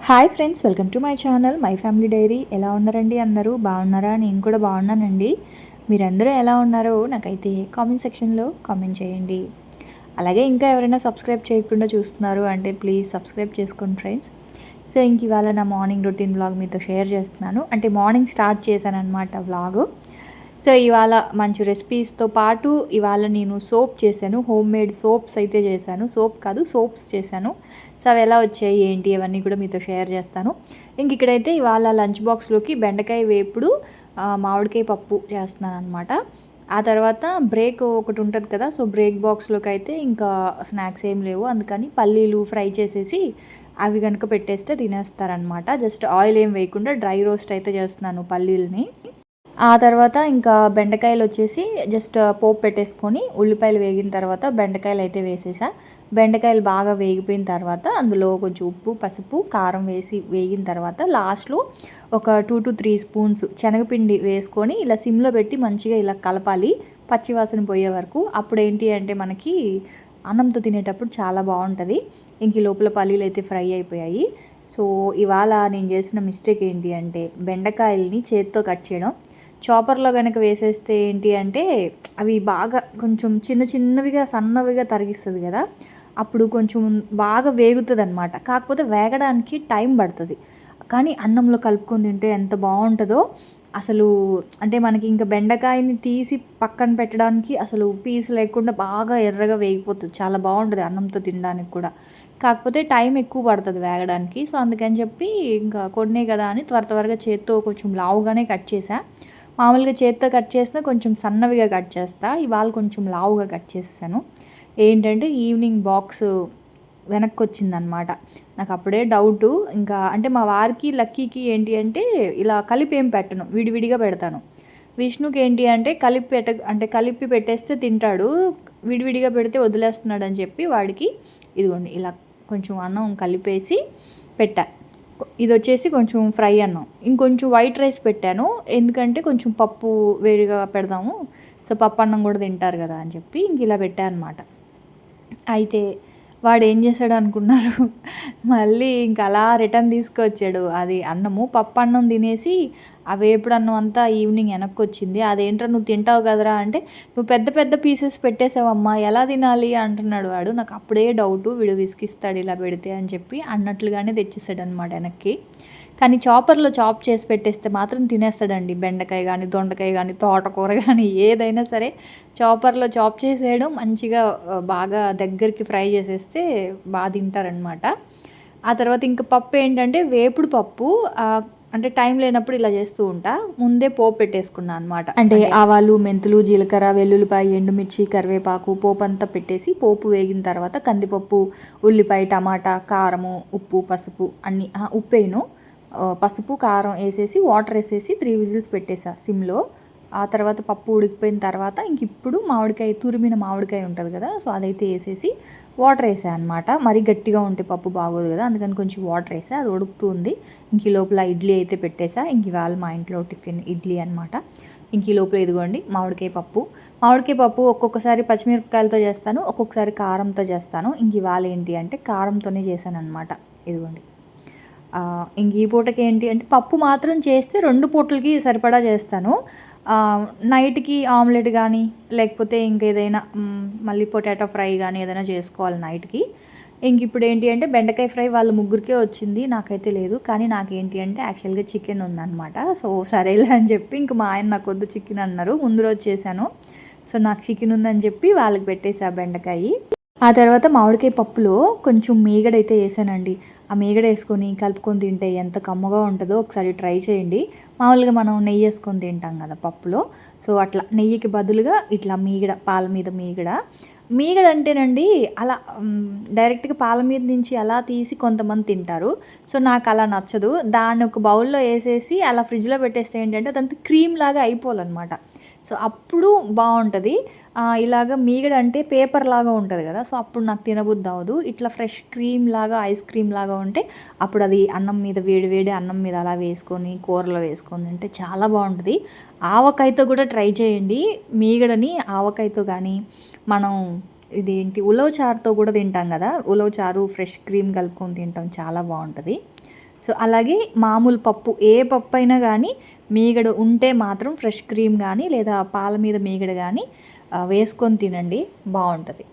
Hi friends, welcome to my channel my family dairy. ఎలా ఉన్నారండి? అందరూ బాగున్నారా? నేను కూడా బాగున్నానండి. మీరందరూ ఎలా ఉన్నారో నాకైతే కామెంట్ సెక్షన్లో కామెంట్ చేయండి. అలాగే ఇంకా ఎవరైనా సబ్స్క్రైబ్ చేయకుండా చూస్తున్నారు అంటే ప్లీజ్ సబ్స్క్రైబ్ చేసుకోండి ఫ్రెండ్స్. సో ఇంక ఇవాళ నా మార్నింగ్ రొటీన్ వ్లాగ్ మీతో షేర్ చేస్తున్నాను. అంటే మార్నింగ్ స్టార్ట్ చేశాను అనమాట వ్లాగు. సో ఇవాళ మంచి రెసిపీస్తో పాటు ఇవాళ నేను సోప్ చేశాను. హోమ్ మేడ్ సోప్స్ అయితే చేశాను. సోప్ కాదు, సోప్స్ చేశాను. సో అవి ఎలా వచ్చాయి ఏంటి అవన్నీ కూడా మీతో షేర్ చేస్తాను. ఇంక ఇక్కడైతే ఇవాళ లంచ్ బాక్స్లోకి బెండకాయ వేపుడు, మామిడికాయ పప్పు చేస్తున్నాను అనమాట. ఆ తర్వాత బ్రేక్ ఒకటి ఉంటుంది కదా, సో బ్రేక్ బాక్స్లోకి అయితే ఇంకా స్నాక్స్ ఏం లేవు, అందుకని పల్లీలు ఫ్రై చేసేసి అవి కనుక పెట్టేస్తే తినేస్తారనమాట. జస్ట్ ఆయిల్ ఏం వేయకుండా డ్రై రోస్ట్ అయితే చేస్తున్నాను పల్లీలని. ఆ తర్వాత ఇంకా బెండకాయలు వచ్చేసి జస్ట్ పోపు పెట్టేసుకొని ఉల్లిపాయలు వేగిన తర్వాత బెండకాయలు అయితే వేసేసా. బెండకాయలు బాగా వేగిపోయిన తర్వాత అందులో కొంచెం ఉప్పు, పసుపు, కారం వేసి వేగిన తర్వాత లాస్ట్లో ఒక 2 to 3 స్పూన్స్ శనగపిండి వేసుకొని ఇలా సిమ్లో పెట్టి మంచిగా ఇలా కలపాలి పచ్చివాసన పోయే వరకు. అప్పుడు ఏంటి అంటే మనకి అన్నంతో తినేటప్పుడు చాలా బాగుంటుంది. ఇంక లోపల పల్లీలు అయితే ఫ్రై అయిపోయాయి. సో ఇవాళ నేను చేసిన మిస్టేక్ ఏంటి అంటే బెండకాయల్ని చేత్తో కట్ చేయడం. చాపర్లో కనుక వేసేస్తే ఏంటి అంటే అవి బాగా కొంచెం చిన్న చిన్నవిగా సన్నవిగా తరిగిస్తుంది కదా, అప్పుడు కొంచెం బాగా వేగుతుంది అనమాట. కాకపోతే వేగడానికి టైం పడుతుంది, కానీ అన్నంలో కలుపుకొని తింటే ఎంత బాగుంటుందో అసలు. అంటే మనకి ఇంకా బెండకాయని తీసి పక్కన పెట్టడానికి అసలు పీస్ లేకుండా బాగా ఎర్రగా వేగిపోతుంది. చాలా బాగుంటుంది అన్నంతో తినడానికి కూడా. కాకపోతే టైం ఎక్కువ పడుతుంది వేగడానికి. సో అందుకని చెప్పి ఇంకా కొన్నే కదా అని త్వరగా చేత్తో కొంచెం లావుగానే కట్ చేసా. మామూలుగా చేత్తో కట్ చేసినా కొంచెం సన్నవిగా కట్ చేస్తా, ఇవాళ కొంచెం లావుగా కట్ చేసేసాను. ఏంటంటే ఈవినింగ్ బాక్స్ వెనక్కి వచ్చిందనమాట. నాకు అప్పుడే డౌటు. ఇంకా అంటే మా వారికి లక్కీకి ఏంటి అంటే ఇలా కలిపి ఏం పెట్టను, విడివిడిగా పెడతాను. విష్ణుకి ఏంటి అంటే కలిపి పెట్టేస్తే తింటాడు, విడివిడిగా పెడితే వదిలేస్తున్నాడు అని చెప్పి వాడికి ఇదిగోండి ఇలా కొంచెం అన్నం కలిపేసి పెట్టా. ఇది వచ్చేసి కొంచెం ఫ్రై అన్నం, ఇంకొంచెం వైట్ రైస్ పెట్టాను. ఎందుకంటే కొంచెం పప్పు వేడిగా పెడదాము, సో పప్పు అన్నం కూడా తింటారు కదా అని చెప్పి ఇంక ఇలా పెట్టాను అనమాట. అయితే వాడు ఏం చేశాడు అనుకున్నారు, మళ్ళీ ఇంక అలా రిటర్న్ తీసుకొచ్చాడు. అది అన్నము పప్పు అన్నం తినేసి ఆ వేపుడు అన్నం అంతా ఈవినింగ్ వెనక్కి వచ్చింది. అదేంట్రా నువ్వు తింటావు కదరా అంటే, నువ్వు పెద్ద పెద్ద పీసెస్ పెట్టేసావమ్మా ఎలా తినాలి అంటున్నాడు వాడు. నాకు అప్పుడే డౌటు, వీడు విసిగిస్తాడు ఇలా పెడితే అని చెప్పి అన్నట్లుగానే తెచ్చేసాడు అనమాట వెనక్కి. కానీ చాపర్లో చాప్ చేసి పెట్టేస్తే మాత్రం తినేస్తాడండి. బెండకాయ కానీ, దొండకాయ కానీ, తోటకూర కానీ ఏదైనా సరే చాపర్లో చాప్ చేసేయడం, మంచిగా బాగా దగ్గరికి ఫ్రై చేసేస్తే బాగా తింటారనమాట. ఆ తర్వాత ఇంకా పప్పు ఏంటంటే వేపుడు పప్పు. అంటే టైం లేనప్పుడు ఇలా చేస్తూ ఉంటా. ముందే పోపు పెట్టేసుకున్నాను అనమాట. అంటే ఆవాలు, మెంతులు, జీలకర్ర, వెల్లుల్లిపాయ, ఎండుమిర్చి, కరివేపాకు పోపు అంతా పెట్టేసి పోపు వేగిన తర్వాత కందిపప్పు, ఉల్లిపాయ, టమాటా, కారము, ఉప్పు, పసుపు అన్నీ ఉప్పేను, పసుపు కారం వేసేసి వాటర్ వేసేసి 3 విజిల్స్ పెట్టేసా సిమ్లో. ఆ తర్వాత పప్పు ఉడికిపోయిన తర్వాత ఇంక ఇప్పుడు మామిడికాయ, తురిమిన మామిడికాయ ఉంటుంది కదా, సో అదైతే వేసేసి వాటర్ వేసా అనమాట. మరీ గట్టిగా ఉంటే పప్పు బాగోదు కదా, అందుకని కొంచెం వాటర్ వేసా. అది ఉడుకుతుంది. ఇంక ఈ లోపల ఇడ్లీ అయితే పెట్టేసా. ఇంక ఇవాళ మా ఇంట్లో టిఫిన్ ఇడ్లీ అనమాట. ఇంక ఈ లోపల ఇదిగోండి మామిడికాయ పప్పు. మామిడికాయ పప్పు ఒక్కొక్కసారి పచ్చిమిరపకాయలతో చేస్తాను, ఒక్కొక్కసారి కారంతో చేస్తాను. ఇంక ఇవాళ ఏంటి అంటే కారంతోనే చేశాను అనమాట. ఇదిగోండి. ఇంక ఈ పూటకి ఏంటి అంటే పప్పు మాత్రం చేస్తే 2 పూటలకి సరిపడా చేస్తాను. నైట్కి ఆమ్లెట్ కానీ లేకపోతే ఇంకేదైనా మళ్ళీ పొటాటో ఫ్రై కానీ ఏదైనా చేసుకోవాలి నైట్కి. ఇంక ఇప్పుడు ఏంటి అంటే బెండకాయ ఫ్రై వాళ్ళ ముగ్గురికే వచ్చింది, నాకైతే లేదు. కానీ నాకేంటి అంటే యాక్చువల్గా చికెన్ ఉందన్నమాట. సో సరేలే అని చెప్పి ఇంక మా ఆయన నాకు వద్దు చికెన్ అన్నారు, ముందు రోజు చేశాను. సో నాకు చికెన్ ఉందని చెప్పి వాళ్ళకి పెట్టేసా బెండకాయ. ఆ తర్వాత మామిడికాయ పప్పులో కొంచెం మీగడైతే వేసానండి. ఆ మీగడ వేసుకొని కలుపుకొని తింటే ఎంత కమ్మగా ఉంటుందో ఒకసారి ట్రై చేయండి. మామూలుగా మనం నెయ్యి వేసుకొని తింటాం కదా పప్పులో, సో అట్లా నెయ్యికి బదులుగా ఇట్లా మీగడ, పాల మీద మీగడ అంటేనండి అలా డైరెక్ట్గా పాల మీద నుంచి అలా తీసి కొంతమంది తింటారు. సో నాకు అలా నచ్చదు. దాన్ని ఒక బౌల్లో వేసేసి అలా ఫ్రిడ్జ్లో పెట్టేస్తే ఏంటంటే అదంతా క్రీమ్ లాగా అయిపోవాలన్నమాట. సో అప్పుడు బాగుంటుంది. ఇలాగ మీగడ అంటే పేపర్ లాగా ఉంటుంది కదా, సో అప్పుడు నాకు తినబుద్ధి అవ్వదు. ఇట్లా ఫ్రెష్ క్రీమ్ లాగా, ఐస్ క్రీమ్ లాగా ఉంటే అప్పుడు అది అన్నం మీద, వేడి అన్నం మీద అలా వేసుకొని కూరలో వేసుకొని తింటే చాలా బాగుంటుంది. ఆవకాయతో కూడా ట్రై చేయండి. మీగడని ఆవకాయతో కానీ, మనం ఇదేంటి ఉలవ చారుతో కూడా తింటాం కదా, ఉలవ చారు ఫ్రెష్ క్రీమ్ కలుపుకొని తింటాం, చాలా బాగుంటుంది. సో అలాగే మామూలు పప్పు, ఏ పప్పు అయినా కానీ మీగడ ఉంటే మాత్రం ఫ్రెష్ క్రీమ్ కానీ లేదా పాల మీద మీగడ కానీ వేసుకొని తినండి, బాగుంటుంది.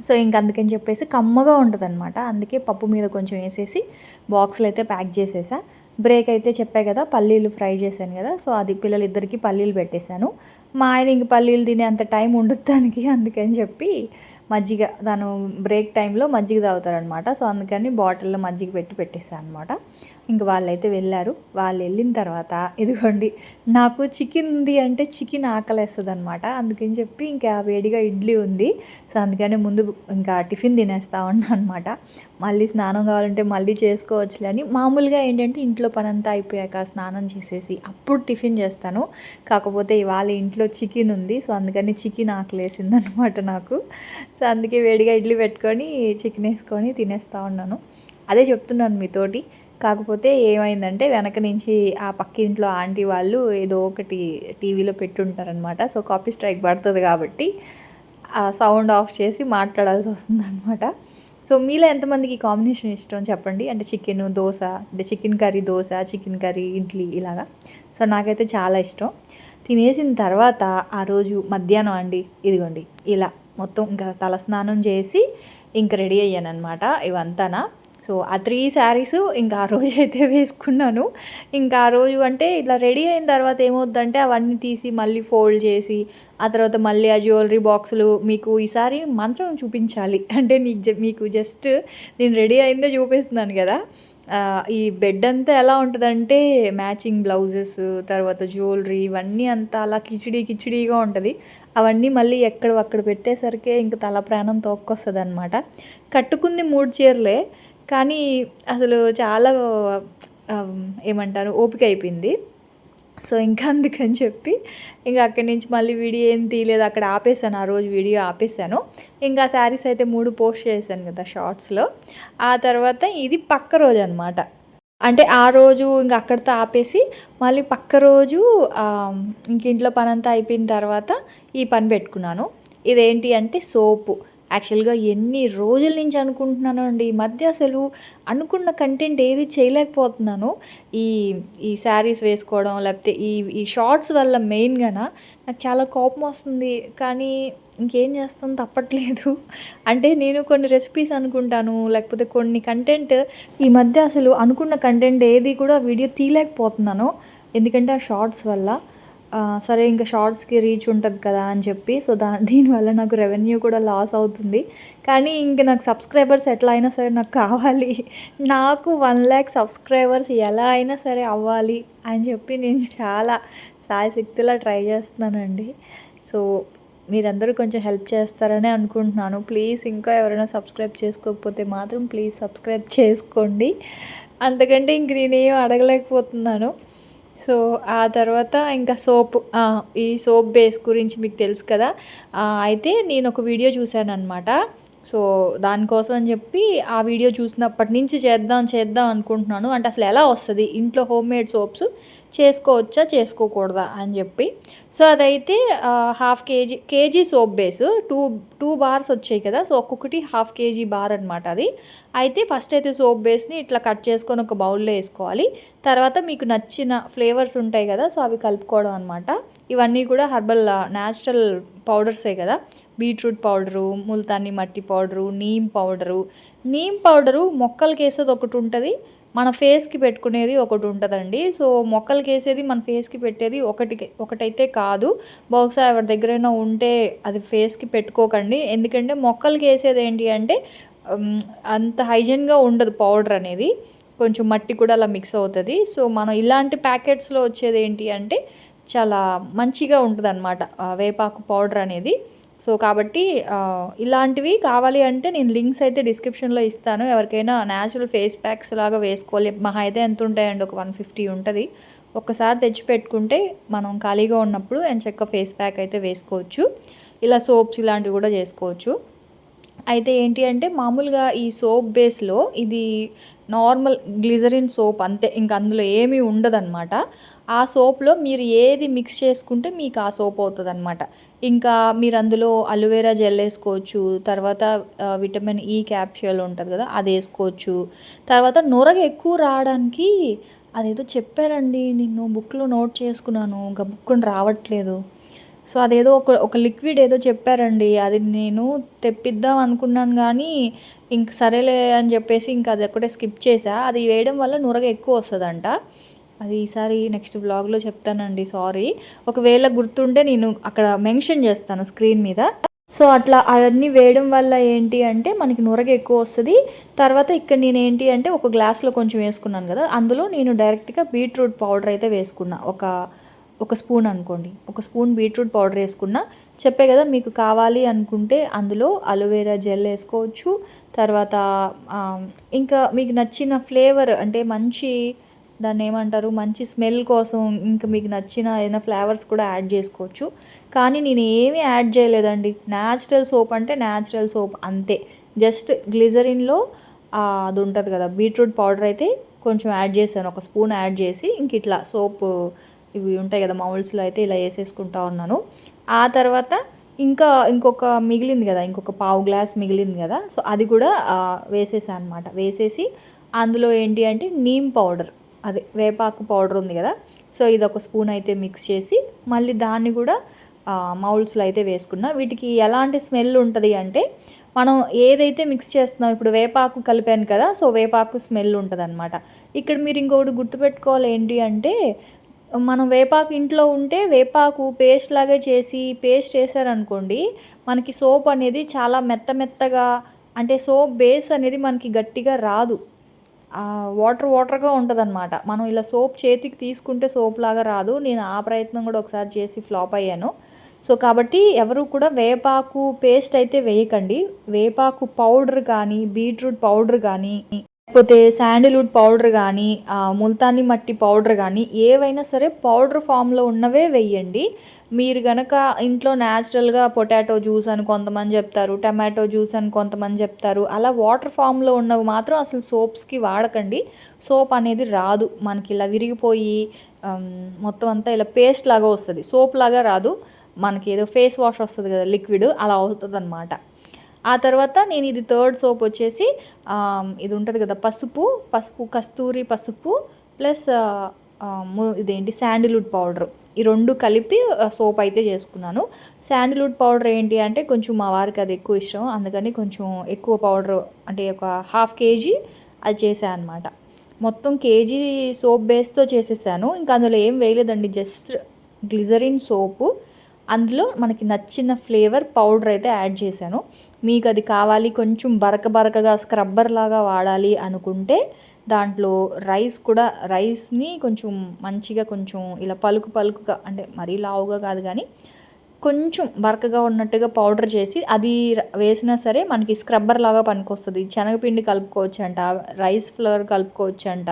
సో ఇంక అందుకని చెప్పేసి కమ్మగా ఉంటుంది అనమాట. అందుకే పప్పు మీద కొంచెం వేసేసి బాక్స్లో అయితే ప్యాక్ చేసేసా. బ్రేక్ అయితే చెప్పా కదా, పల్లీలు ఫ్రై చేశాను కదా, సో అది పిల్లలిద్దరికి పల్లీలు పెట్టేశాను. మా ఆయన ఇంక పల్లీలు తినే అంత టైం ఉండదు దానికి, అందుకని చెప్పి మజ్జిగ, తను బ్రేక్ టైంలో మజ్జిగ తాగుతారనమాట. సో అందుకని బాటిల్లో మజ్జిగ పెట్టేసాను అనమాట. ఇంక వాళ్ళైతే వెళ్ళారు. వాళ్ళు వెళ్ళిన తర్వాత ఇదిగోండి, నాకు చికెన్ ఉంది అంటే చికెన్ ఆకలేస్తుంది అనమాట. అందుకని చెప్పి ఇంకా వేడిగా ఇడ్లీ ఉంది. సో అందుకని ముందు ఇంకా టిఫిన్ తినేస్తా ఉన్నా అనమాట. మళ్ళీ స్నానం కావాలంటే మళ్ళీ చేసుకోవచ్చులే అని. మామూలుగా ఏంటంటే ఇంట్లో పనంతా అయిపోయాక స్నానం చేసేసి అప్పుడు టిఫిన్ చేస్తాను. కాకపోతే ఇవాళ ఇంట్లో చికెన్ ఉంది, సో అందుకని చికెన్ ఆకలేసింది అనమాట నాకు. సో అందుకే వేడిగా ఇడ్లీ పెట్టుకొని చికెన్ వేసుకొని తినేస్తూ ఉన్నాను. అదే చెప్తున్నాను మీతోటి. కాకపోతే ఏమైందంటే వెనక నుంచి ఆ పక్కింట్లో ఆంటీ వాళ్ళు ఏదో ఒకటి టీవీలో పెట్టుంటారనమాట. సో కాపీ స్ట్రైక్ పడుతుంది కాబట్టి ఆ సౌండ్ ఆఫ్ చేసి మాట్లాడాల్సి వస్తుందన్నమాట. సో మీలో ఎంతమందికి ఈ కాంబినేషన్ ఇష్టం చెప్పండి. అంటే చికెన్ దోశ, అంటే chicken curry dosa, chicken curry idli ఇలాగా. సో నాకైతే చాలా ఇష్టం. తినేసిన తర్వాత ఆ రోజు మధ్యాహ్నం అండి, ఇదిగోండి ఇలా మొత్తం ఇంకా తలస్నానం చేసి ఇంక రెడీ అయ్యాను అనమాట ఇవంతానా. సో ఆ 3 శారీస్ ఇంకా ఆ రోజు అయితే వేసుకున్నాను. ఇంకా ఆ రోజు అంటే ఇట్లా రెడీ అయిన తర్వాత ఏమవుద్దంటే అవన్నీ తీసి మళ్ళీ ఫోల్డ్ చేసి ఆ తర్వాత మళ్ళీ ఆ జ్యువెలరీ బాక్సులు, మీకు ఈసారి మంచం చూపించాలి. అంటే మీకు జస్ట్ నేను రెడీ అయిందే చూపిస్తున్నాను కదా. ఈ బెడ్ అంతా ఎలా ఉంటుందంటే మ్యాచింగ్ బ్లౌజెస్, తర్వాత జ్యువెలరీ, ఇవన్నీ అంతా అలా కిచిడీగా ఉంటుంది. అవన్నీ మళ్ళీ అక్కడ పెట్టేసరికి ఇంక తల ప్రాణం తోక్కొస్తుంది అనమాట. కట్టుకుంది 3 చీరలే, కానీ అసలు చాలా ఏమంటారు ఓపిక అయిపోయింది. సో ఇంకా అందుకని చెప్పి ఇంకా అక్కడి నుంచి మళ్ళీ వీడియో ఏం తీయలేదు, అక్కడ ఆపేసాను. ఆ రోజు వీడియో ఆపేసాను. ఇంకా శారీస్ అయితే 3 పోస్ట్ చేశాను కదా షార్ట్స్లో. ఆ తర్వాత ఇది పక్క రోజు అనమాట. అంటే ఆ రోజు ఇంక అక్కడితో ఆపేసి మళ్ళీ పక్క రోజు ఇంక ఇంట్లో పనంతా అయిపోయిన తర్వాత ఈ పని పెట్టుకున్నాను. ఇదేంటి అంటే సోపు. యాక్చువల్గా ఎన్ని రోజుల నుంచి అనుకుంటున్నాను అండి, ఈ మధ్య అసలు అనుకున్న కంటెంట్ ఏది చేయలేకపోతున్నాను. ఈ ఈ శారీస్ వేసుకోవడం లేకపోతే ఈ షార్ట్స్ వల్ల మెయిన్గా నాకు చాలా కోపం వస్తుంది. కానీ ఇంకేం చేస్తాను, తప్పట్లేదు. అంటే నేను కొన్ని రెసిపీస్ అనుకుంటాను, లేకపోతే కొన్ని కంటెంట్ ఈ మధ్య అసలు అనుకున్న కంటెంట్ ఏది కూడా వీడియో తీయలేకపోతున్నాను, ఎందుకంటే ఆ షార్ట్స్ వల్ల. సరే ఇంకా షార్ట్స్కి రీచ్ ఉంటుంది కదా అని చెప్పి, సో దీనివల్ల నాకు రెవెన్యూ కూడా లాస్ అవుతుంది. కానీ ఇంక నాకు సబ్స్క్రైబర్స్ ఎట్లా అయినా సరే నాకు కావాలి. నాకు 1 lakh సబ్స్క్రైబర్స్ ఎలా అయినా సరే అవ్వాలి అని చెప్పి నేను చాలా శాయశక్తిలా ట్రై చేస్తున్నానండి. సో మీరందరూ కొంచెం హెల్ప్ చేస్తారని అనుకుంటున్నాను. ప్లీజ్ ఇంకా ఎవరైనా సబ్స్క్రైబ్ చేసుకోకపోతే మాత్రం ప్లీజ్ సబ్స్క్రైబ్ చేసుకోండి. అంతకంటే ఇంక నేనేం అడగలేకపోతున్నాను. సో ఆ తర్వాత ఇంకా ఈ సోప్ బేస్ గురించి మీకు తెలుసు కదా. అయితే నేను ఒక వీడియో చూశాను అనమాట. సో దానికోసం అని చెప్పి ఆ వీడియో చూసినప్పటి నుంచి చేద్దాం అనుకుంటున్నాను. అంటే అసలు ఎలా వస్తుంది ఇంట్లో హోమ్మేడ్ సోప్స్ చేసుకోవచ్చా చేసుకోకూడదా అని చెప్పి. సో అదైతే 1/2 KG soap base, two bars వచ్చాయి కదా. సో ఒక్కొక్కటి 1/2 కేజీ బార్ అనమాట అది. అయితే ఫస్ట్ అయితే సోప్ బేస్ని ఇట్లా కట్ చేసుకొని ఒక బౌల్లో వేసుకోవాలి. తర్వాత మీకు నచ్చిన ఫ్లేవర్స్ ఉంటాయి కదా, సో అవి కలుపుకోవడం అనమాట. ఇవన్నీ కూడా హర్బల్ న్యాచురల్ పౌడర్సే కదా. బీట్రూట్ పౌడరు, ముల్తానీ మట్టి పౌడరు, నీమ్ పౌడరు మొక్కలకి వేసేది ఒకటి ఉంటుంది, మన ఫేస్కి పెట్టుకునేది ఒకటి ఉంటుందండి. సో మొక్కలకి వేసేది మన ఫేస్కి పెట్టేది ఒకటైతే కాదు. బహుశా ఎవరి దగ్గరైనా ఉంటే అది ఫేస్కి పెట్టుకోకండి. ఎందుకంటే మొక్కలకి వేసేది ఏంటి అంటే అంత హైజీన్గా ఉండదు పౌడర్ అనేది, కొంచెం మట్టి కూడా అలా మిక్స్ అవుతుంది. సో మనం ఇలాంటి ప్యాకెట్స్లో వచ్చేది ఏంటి అంటే చాలా మంచిగా ఉంటుంది అనమాట వేపాకు పౌడర్ అనేది. సో కాబట్టి ఇలాంటివి కావాలి అంటే నేను లింక్స్ అయితే డిస్క్రిప్షన్లో ఇస్తాను. ఎవరికైనా న్యాచురల్ ఫేస్ ప్యాక్స్ లాగా వేసుకోవాలి, మహా అయితే ఎంత ఉంటాయండి, ఒక 150 ఉంటుంది. ఒక్కసారి తెచ్చి పెట్టుకుంటే మనం ఖాళీగా ఉన్నప్పుడు ఎంచక్క ఫేస్ ప్యాక్ అయితే వేసుకోవచ్చు. ఇలా సోప్స్ ఇలాంటివి కూడా చేసుకోవచ్చు. అయితే ఏంటి అంటే మామూలుగా ఈ సోప్ బేస్‌లో ఇది నార్మల్ గ్లిజరిన్ సోప్ అంతే. ఇంక అందులో ఏమీ ఉండదనమాట. ఆ సోప్‌లో మీరు ఏది మిక్స్ చేసుకుంటే మీకు ఆ సోప్ అవుతదనమాట. ఇంకా మీరు అందులో అలోవెరా జెల్ ఏసుకోవచ్చు. తర్వాత విటమిన్ ఈ క్యాప్సూల్ ఉంటది కదా! అదేసుకోవచ్చు. తర్వాత నురగ ఎక్కువ రావడానికి అదేదో చెప్పారండి. నేను బుక్‌లో నోట్ చేసుకున్నాను. గబుక్కున రావట్లేదు. సో, అదేదో ఒక లిక్విడ్ ఏదో చెప్పారండి. అది నేను తెప్పిద్దాం అనుకున్నాను గానీ, ఇంక సరేలే అని జెప్పేసి ఇంక అదొక్కటే స్కిప్ చేశా. అది వేయడం వల్ల నురగ ఎక్కువొస్తదంట. అది ఈసారి నెక్స్ట్ వ్లాగ్‌లో చెప్తానండి. సారీ. ఒకవేళ గుర్తుంటే నేను అక్కడ మెన్షన్ చేస్తాను స్క్రీన్ మీద. సో, అట్లా అవన్నీ వేయడం వల్ల ఏంటి అంటే, మనకి నురగ ఎక్కువొస్తది. తర్వాత ఇక్కడ నేనేంటి అంటే, ఒక గ్లాస్‌లో కొంచెం వేసుకున్నాను గదా! అందులో నేను డైరెక్ట్‌గా బీట్రూట్ పౌడర్ అయితే వేసుకున్నా. ఒక స్పూన్ అనుకోండి. ఒక స్పూన్ బీట్రూట్ పౌడర్ ఏసుకున్నా. చెప్పా గదా! మీకు కావాలి అనుకుంటే అందులో అలోవెరా జెల్ ఏసుకోవచ్చు. తర్వాత ఇంకా మీకు నచ్చిన ఫ్లేవర్ అంటే మంచి దాన్నేమంటారు? మంచి స్మెల్ కోసం ఇంక మీకు నచ్చిన ఏదైనా ఫ్లేవర్స్ కూడా యాడ్ జేసుకోవచ్చు. కానీ నేనేమి యాడ్ జేయలేదండి. న్యాచురల్ సోప్ అంటే న్యాచురల్ సోప్ అంతే. జస్ట్ గ్లిజరిన్‌లో అదుంటది గదా! బీట్రూట్ పౌడర్ అయితే కొంచెం యాడ్ జేశాను. ఒక స్పూన్ యాడ్ జేసి ఇంకిట్లా సోపు ఇవి ఉంటాయి కదా మౌల్డ్స్లో అయితే ఇలా వేసేసుకుంటా ఉన్నాను. ఆ తర్వాత ఇంకొక మిగిలింది కదా, ఇంకొక పావు గ్లాస్ మిగిలింది కదా, సో అది కూడా వేసేసాను అనమాట. వేసేసి అందులో ఏంటి అంటే నీమ్ పౌడర్, అదే వేపాకు పౌడర్ ఉంది కదా, సో ఇది ఒక స్పూన్ అయితే మిక్స్ చేసి మళ్ళీ దాన్ని కూడా మౌల్డ్స్లో అయితే వేసుకున్నా. వీటికి ఎలాంటి స్మెల్ ఉంటుంది అంటే, మనం ఏదైతే మిక్స్ చేస్తున్నాం ఇప్పుడు వేపాకు కలిపాను కదా, సో వేపాకు స్మెల్ ఉంటుంది అనమాట. ఇక్కడ మీరు ఇంకొకటి గుర్తుపెట్టుకోవాలి ఏంటి అంటే, మనం వేపాకు ఇంట్లో ఉంటే వేపాకు పేస్ట్ లాగా చేసి పేస్ట్ చేశారనుకోండి, మనకి సోప్ అనేది చాలా మెత్తగా, అంటే సోప్ బేస్ అనేది మనకి గట్టిగా రాదు. వాటర్గా ఉంటుందన్నమాట. మనం ఇలా సోప్ చేతికి తీసుకుంటే సోప్ లాగా రాదు. నేను ఆ ప్రయత్నం కూడా ఒకసారి చేసి ఫ్లాప్ అయ్యాను. సో కాబట్టి ఎవరు కూడా వేపాకు పేస్ట్ అయితే వేయకండి. వేపాకు పౌడర్ కానీ, బీట్రూట్ పౌడర్ కానీ, లేకపోతే శాండిల్వుడ్ పౌడర్ కానీ, ముల్తానీ మట్టి పౌడర్ కానీ, ఏవైనా సరే పౌడర్ ఫామ్లో ఉన్నవే వెయ్యండి. మీరు గనక ఇంట్లో న్యాచురల్గా పొటాటో జ్యూస్ అని కొంతమంది చెప్తారు, టమాటో జ్యూస్ అని కొంతమంది చెప్తారు, అలా వాటర్ ఫామ్లో ఉన్నవి మాత్రం అసలు సోప్స్కి వాడకండి. సోప్ అనేది రాదు మనకి, ఇలా విరిగిపోయి మొత్తం అంతా ఇలా పేస్ట్ లాగా వస్తుంది, సోప్ లాగా రాదు మనకి. ఏదో ఫేస్ వాష్ వస్తుంది కదా లిక్విడ్, అలా అవుతుంది అనమాట. ఆ తర్వాత నేను ఇది థర్డ్ సోప్ వచ్చేసి ఇది ఉంటుంది కదా పసుపు, కస్తూరి పసుపు ప్లస్ ఇదేంటి శాండిల్వుడ్ పౌడర్, ఈ రెండు కలిపి సోప్ అయితే చేసుకున్నాను. శాండిల్వుడ్ పౌడర్ ఏంటి అంటే కొంచెం మా వారికి అది ఎక్కువ ఇష్టం, అందుకని కొంచెం ఎక్కువ పౌడర్, అంటే ఒక 1/2 kg అది చేశాను అనమాట. మొత్తం కేజీ సోప్ బేస్తో చేసేసాను. ఇంకా అందులో ఏం వేయలేదండి, జస్ట్ గ్లిజరిన్ సోపు, అందులో మనకి నచ్చిన ఫ్లేవర్ పౌడర్ అయితే యాడ్ చేశాను. మీకు అది కావాలి కొంచెం బరకగా స్క్రబ్బర్ లాగా వాడాలి అనుకుంటే దాంట్లో రైస్ని కొంచెం మంచిగా కొంచెం ఇలా పలుకుగా, అంటే మరీ లావుగా కాదు కానీ కొంచెం బరకగా ఉన్నట్టుగా పౌడర్ చేసి అది వేసినా సరే మనకి స్క్రబ్బర్ లాగా పనికొస్తుంది. శనగపిండి కలుపుకోవచ్చంట, రైస్ ఫ్లోర్ కలుపుకోవచ్చంట,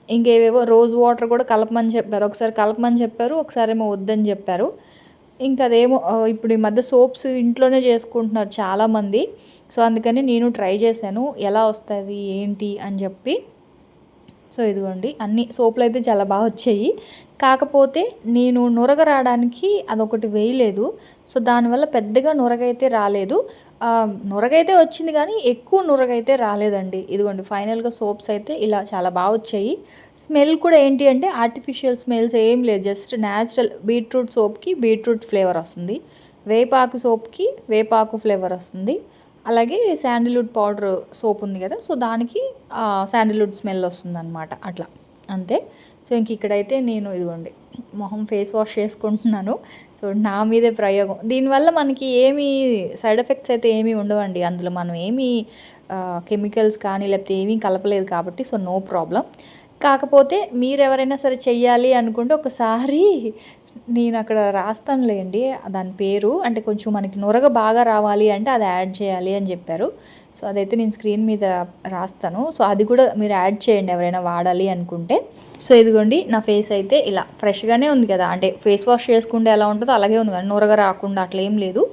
ఇంకేవేవో రోజ్ వాటర్ కూడా కలపమని చెప్పారు. ఒకసారి కలపమని చెప్పారు, ఒకసారి ఏమో వద్దని చెప్పారు. ఇంకా అదేమో ఇప్పుడు ఈ మధ్య సోప్స్ ఇంట్లోనే చేసుకుంటున్నారు చాలామంది. సో అందుకని నేను ట్రై చేశాను ఎలా వస్తుంది ఏంటి అని చెప్పి. సో ఇదిగోండి అన్ని సోపులు అయితే చాలా బాగా వచ్చాయి. కాకపోతే నేను నురగ రావడానికి అదొకటి వేయలేదు. సో దానివల్ల పెద్దగా నురగైతే రాలేదు. నురగైతే వచ్చింది కానీ ఎక్కువ నురగైతే రాలేదండి. ఇదిగోండి ఫైనల్గా సోప్స్ అయితే ఇలా చాలా బాగా వచ్చాయి. స్మెల్ కూడా ఏంటి అంటే ఆర్టిఫిషియల్ స్మెల్స్ ఏం లేదు, జస్ట్ న్యాచురల్. బీట్రూట్ సోప్కి బీట్రూట్ ఫ్లేవర్ వస్తుంది, వేపాకు సోప్కి వేపాకు ఫ్లేవర్ వస్తుంది, అలాగే శాండిల్వుడ్ పౌడర్ సోప్ ఉంది కదా, సో దానికి శాండిల్వుడ్ స్మెల్ వస్తుంది అనమాట, అట్లా అంతే. సో ఇంక ఇక్కడైతే నేను ఇదిగోండి మొహం ఫేస్ వాష్ చేసుకుంటున్నాను. సో నా మీదే ప్రయోగం. దీనివల్ల మనకి ఏమీ సైడ్ ఎఫెక్ట్స్ అయితే ఏమీ ఉండవండి. అందులో మనం ఏమీ కెమికల్స్ కానీ లేకపోతే ఏమీ కలపలేదు కాబట్టి సో నో ప్రాబ్లం. కాకపోతే మీరు ఎవరైనా సరే చెయ్యాలి అనుకుంటే ఒకసారి నేను అక్కడ రాస్తానులేండి దాని పేరు, అంటే కొంచెం మనకి నురగ బాగా రావాలి అంటే అది యాడ్ చేయాలి అని చెప్పారు. సో అదైతే నేను స్క్రీన్ మీద రాస్తాను. సో అది కూడా మీరు యాడ్ చేయండి ఎవరైనా వాడాలి అనుకుంటే. సో ఇదిగోండి నా ఫేస్ అయితే ఇలా ఫ్రెష్గానే ఉంది కదా, అంటే ఫేస్ వాష్ చేసుకుంటే ఎలా ఉంటుందో అలాగే ఉంది కానీ నురగ రాకుండా అట్లా ఏం లేదు.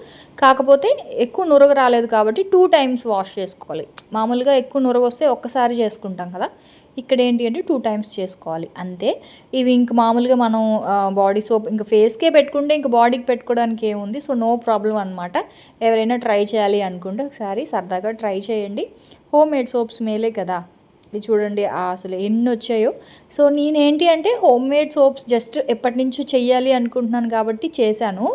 కాకపోతే ఎక్కువ నురగ రాలేదు కాబట్టి 2 టైమ్స్ వాష్ చేసుకోవాలి. మామూలుగా ఎక్కువ నురగ వస్తే ఒక్కసారి చేసుకుంటాం కదా, ఇక్కడ ఏంటి అంటే 2 టైమ్స్ చేసుకోవాలి అంతే. ఇవి ఇంక మామూలుగా మనం బాడీ సోప్ ఇంక ఫేస్కే పెట్టుకుంటే ఇంక బాడీకి పెట్టుకోవడానికి ఏముంది. సో నో ప్రాబ్లం అనమాట. ఎవరైనా ట్రై చేయాలి అనుకుంటే ఒకసారి సరదాగా ట్రై చేయండి. హోమ్ మేడ్ సోప్స్ మేలే కదా. ఇది చూడండి అసలు ఎన్ని వచ్చాయో. సో నేనేంటి అంటే హోమ్ మేడ్ సోప్స్ జస్ట్ ఎప్పటి నుంచో చెయ్యాలి అనుకుంటున్నాను కాబట్టి చేశాను.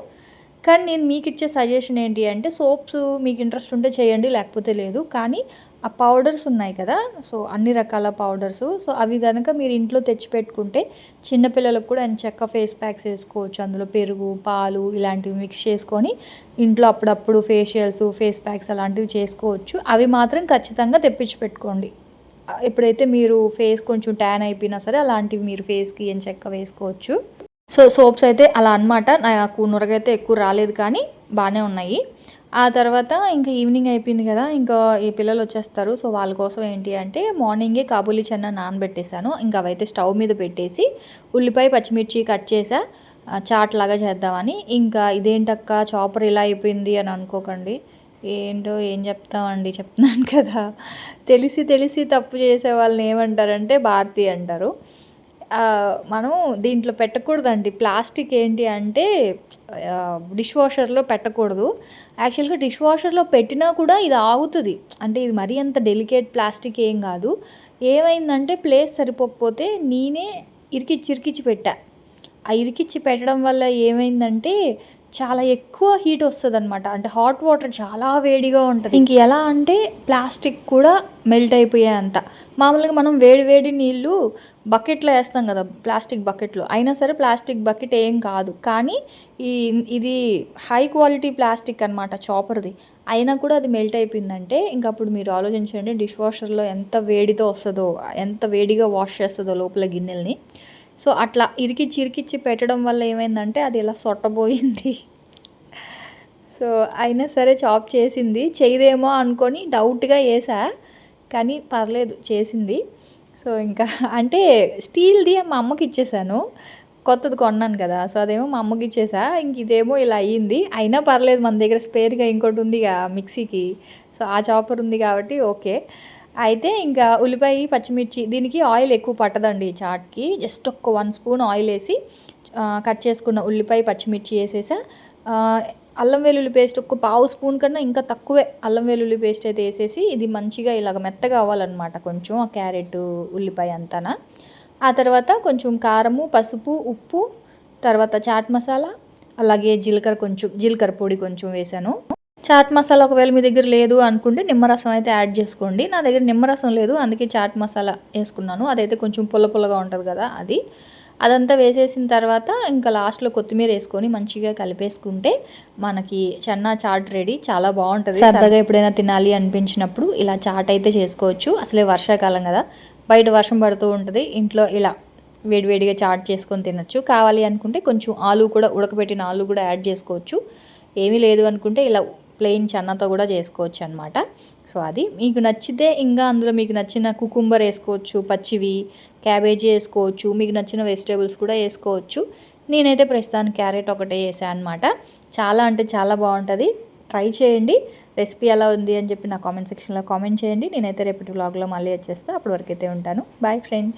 కానీ నేను మీకు ఇచ్చే సజెషన్ ఏంటి అంటే సోప్స్ మీకు ఇంట్రెస్ట్ ఉంటే చేయండి, లేకపోతే లేదు. కానీ ఆ పౌడర్స్ ఉన్నాయి కదా, సో అన్ని రకాల పౌడర్స్, సో అవి కనుక మీరు ఇంట్లో తెచ్చిపెట్టుకుంటే చిన్నపిల్లలకు కూడా ఎంచక్క ఫేస్ ప్యాక్స్ వేసుకోవచ్చు. అందులో పెరుగు, పాలు ఇలాంటివి మిక్స్ చేసుకొని ఇంట్లో అప్పుడప్పుడు ఫేషియల్స్, ఫేస్ ప్యాక్స్ అలాంటివి చేసుకోవచ్చు. అవి మాత్రం ఖచ్చితంగా తెప్పించి పెట్టుకోండి. ఎప్పుడైతే మీరు ఫేస్ కొంచెం ట్యాన్ అయిపోయినా సరే అలాంటివి మీరు ఫేస్కి ఎంచక్క వేసుకోవచ్చు. సో సోప్స్ అయితే అలా అనమాట. నాకు నురగైతే ఎక్కువ రాలేదు కానీ బాగానే ఉన్నాయి. ఆ తర్వాత ఇంకా ఈవినింగ్ అయిపోయింది కదా, ఇంకా ఈ పిల్లలు వచ్చేస్తారు. సో వాళ్ళ కోసం ఏంటి అంటే మార్నింగే కాబూలీ చెన్న నానబెట్టేశాను. ఇంకా అవైతే స్టవ్ మీద పెట్టేసి ఉల్లిపాయ, పచ్చిమిర్చి కట్ చేసా చాట్ లాగా చేద్దామని. ఇంకా ఇదేంటక్క చాపర్ ఇలా అయిపోయింది అని అనుకోకండి. ఏంటో ఏం చెప్తామండి, చెప్తున్నాను కదా. తెలిసి తెలిసి తప్పు చేసే వాళ్ళని ఏమంటారంటే భారతి అంటారు. మనం దీంట్లో పెట్టకూడదండి. ప్లాస్టిక్ ఏంటి అంటే డిష్ వాషర్లో పెట్టకూడదు. యాక్చువల్గా డిష్ వాషర్లో పెట్టినా కూడా ఇది ఆగుతుంది. అంటే ఇది మరీ అంత డెలికేట్ ప్లాస్టిక్ ఏం కాదు. ఏమైందంటే ప్లేస్ సరిపోకపోతే నేనే ఇరికిచ్చి పెట్టా. ఆ ఇరికిచ్చి పెట్టడం వల్ల ఏమైందంటే చాలా ఎక్కువ హీట్ వస్తుంది అనమాట. అంటే హాట్ వాటర్ చాలా వేడిగా ఉంటుంది. ఇంక ఎలా అంటే ప్లాస్టిక్ కూడా మెల్ట్ అయిపోయాయి అంత. మామూలుగా మనం వేడి వేడి నీళ్ళు బకెట్లో వేస్తాం కదా, ప్లాస్టిక్ బకెట్లో అయినా సరే ప్లాస్టిక్ బకెట్ ఏం కాదు. కానీ ఇది హై క్వాలిటీ ప్లాస్టిక్ అనమాట చాపర్ది. అయినా కూడా అది మెల్ట్ అయిపోయిందంటే ఇంకా అప్పుడు మీరు ఆలోచించండి డిష్ వాషర్లో ఎంత వేడితో వస్తుందో, ఎంత వేడిగా వాష్ చేస్తుందో లోపల గిన్నెల్ని. సో అట్లా ఇరికిచ్చి పెట్టడం వల్ల ఏమైందంటే అది ఇలా సొట్టబోయింది. సో అయినా సరే చాప్ చేసింది. చేయదేమో అనుకొని డౌట్గా వేసా, కానీ పర్లేదు చేసింది. సో ఇంకా అంటే స్టీల్ది మా అమ్మకి ఇచ్చేసాను, కొత్తది కొన్నాను కదా. సో అదేమో మా అమ్మకి ఇచ్చేసా. ఇంక ఇదేమో ఇలా అయ్యింది. అయినా పర్లేదు, మన దగ్గర స్పేర్గా ఇంకోటి ఉంది మిక్సీకి. సో ఆ చాపర్ ఉంది కాబట్టి ఓకే. అయితే ఇంకా ఉల్లిపాయ, పచ్చిమిర్చి, దీనికి ఆయిల్ ఎక్కువ పట్టదండి చాట్కి. జస్ట్ ఒక 1 స్పూన్ ఆయిల్ వేసి కట్ చేసుకున్న ఉల్లిపాయ, పచ్చిమిర్చి వేసేసా. అల్లం వెల్లుల్లి పేస్ట్ ఒక 1/2 స్పూన్ కన్నా ఇంకా తక్కువే అల్లం వెల్లుల్లి పేస్ట్ అయితే వేసేసి ఇది మంచిగా ఇలాగ మెత్తగా అవ్వాలన్నమాట. కొంచెం ఆ క్యారెట్, ఉల్లిపాయ అంతానా. ఆ తర్వాత కొంచెం కారము, పసుపు, ఉప్పు, తర్వాత చాట్ మసాలా, అలాగే జీలకర్ర పొడి కొంచెం వేసాను. చాట్ మసాలా ఒకవేళ మీ దగ్గర లేదు అనుకుంటే నిమ్మరసం అయితే యాడ్ చేసుకోండి. నా దగ్గర నిమ్మరసం లేదు, అందుకే చాట్ మసాలా వేసుకున్నాను. అదైతే కొంచెం పుల్లగా ఉంటుంది కదా అది. అదంతా వేసేసిన తర్వాత ఇంకా లాస్ట్లో కొత్తిమీర వేసుకొని మంచిగా కలిపేసుకుంటే మనకి చెన్నా చాట్ రెడీ. చాలా బాగుంటుంది. సరదాగా ఎప్పుడైనా తినాలి అనిపించినప్పుడు ఇలా చాట్ అయితే చేసుకోవచ్చు. అసలే వర్షాకాలం కదా, బయట వర్షం పడుతూ ఉంటుంది, ఇంట్లో ఇలా వేడివేడిగా చాట్ చేసుకొని తినచ్చు. కావాలి అనుకుంటే కొంచెం ఉడకబెట్టిన ఆలు కూడా యాడ్ చేసుకోవచ్చు. ఏమీ లేదు అనుకుంటే ఇలా ప్లెయిన్ చెన్నతో కూడా చేసుకోవచ్చు అనమాట. సో అది మీకు నచ్చితే ఇంకా అందులో మీకు నచ్చిన కుకుంబర్ వేసుకోవచ్చు, పచ్చివి క్యాబేజీ వేసుకోవచ్చు, మీకు నచ్చిన వెజిటేబుల్స్ కూడా వేసుకోవచ్చు. నేనైతే ప్రస్తుతానికి క్యారెట్ ఒకటే వేసాను అనమాట. చాలా అంటే చాలా బాగుంటుంది, ట్రై చేయండి. రెసిపీ ఎలా ఉంది అని చెప్పి నా కామెంట్ సెక్షన్లో కామెంట్ చేయండి. నేనైతే రేపటి వ్లాగ్లో మళ్ళీ వచ్చేస్తాను. అప్పటి వరకు అయితే ఉంటాను. Bye friends.